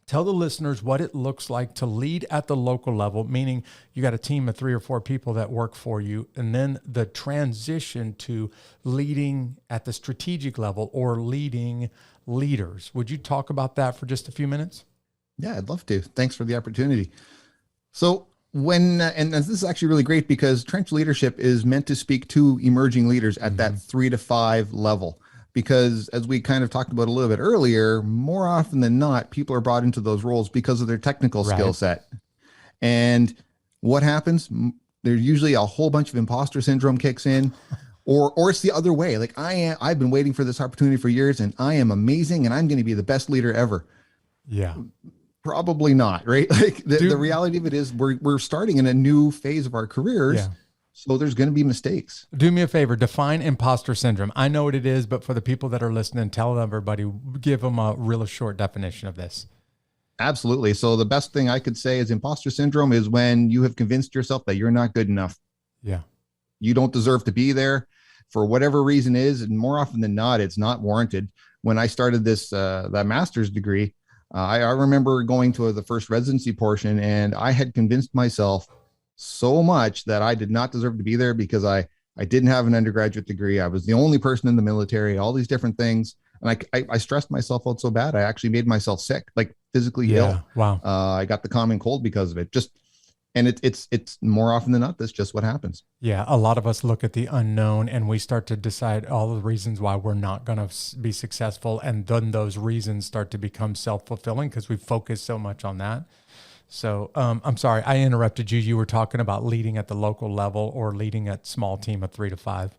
Tell the listeners what it looks like to lead at the local level, meaning you got a team of 3 or 4 people that work for you, and then the transition to leading at the strategic level or leading leaders. Would you talk about that for just a few minutes? Yeah, I'd love to. Thanks for the opportunity. So and this is actually really great because trench leadership is meant to speak to emerging leaders at that 3 to 5 level. Because as we kind of talked about a little bit earlier, more often than not, people are brought into those roles because of their technical skill set. And what happens? There's usually a whole bunch of imposter syndrome kicks in, or it's the other way. Like I've been waiting for this opportunity for years and I am amazing and I'm going to be the best leader ever. Yeah. Probably not, right? Like the reality of it is we're starting in a new phase of our careers. Yeah. So there's going to be mistakes. Do me a favor, define imposter syndrome. I know what it is, but for the people that are listening, tell everybody, give them a real short definition of this. Absolutely. So the best thing I could say is imposter syndrome is when you have convinced yourself that you're not good enough. Yeah. You don't deserve to be there for whatever reason is. And more often than not, it's not warranted. When I started that master's degree, I remember going to the first residency portion and I had convinced myself so much that I did not deserve to be there because I didn't have an undergraduate degree. I was the only person in the military, all these different things. And I stressed myself out so bad. I actually made myself sick, like physically ill. Wow. I got the common cold because of it. And it's more often than not, that's just what happens. Yeah. A lot of us look at the unknown and we start to decide all the reasons why we're not going to be successful. And then those reasons start to become self-fulfilling because we focus so much on that. So I'm sorry, I interrupted you. You were talking about leading at the local level or leading at small team of 3 to 5.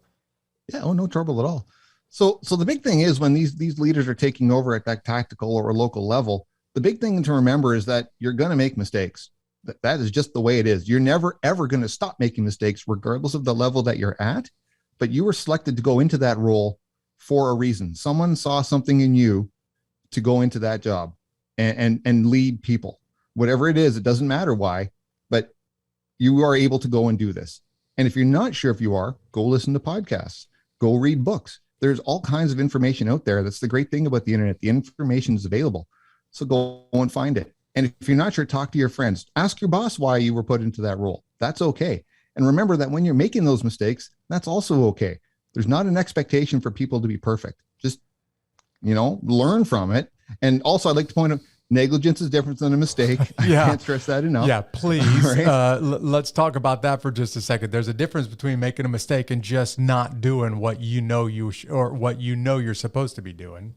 Yeah. Oh, no trouble at all. So the big thing is when these leaders are taking over at that tactical or local level, the big thing to remember is that you're going to make mistakes. That is just the way it is. You're never, ever going to stop making mistakes, regardless of the level that you're at. But you were selected to go into that role for a reason. Someone saw something in you to go into that job and lead people. Whatever it is, it doesn't matter why, but you are able to go and do this. And if you're not sure if you are, go listen to podcasts, go read books. There's all kinds of information out there. That's the great thing about the internet. The information is available. So go and find it. And if you're not sure, talk to your friends. Ask your boss why you were put into that role. That's okay. And remember that when you're making those mistakes, that's also okay. There's not an expectation for people to be perfect. Just, learn from it. And also I'd like to point out, negligence is different than a mistake. Yeah. I can't stress that enough. Yeah, please. Right? Let's talk about that for just a second. There's a difference between making a mistake and just not doing what you're supposed to be doing.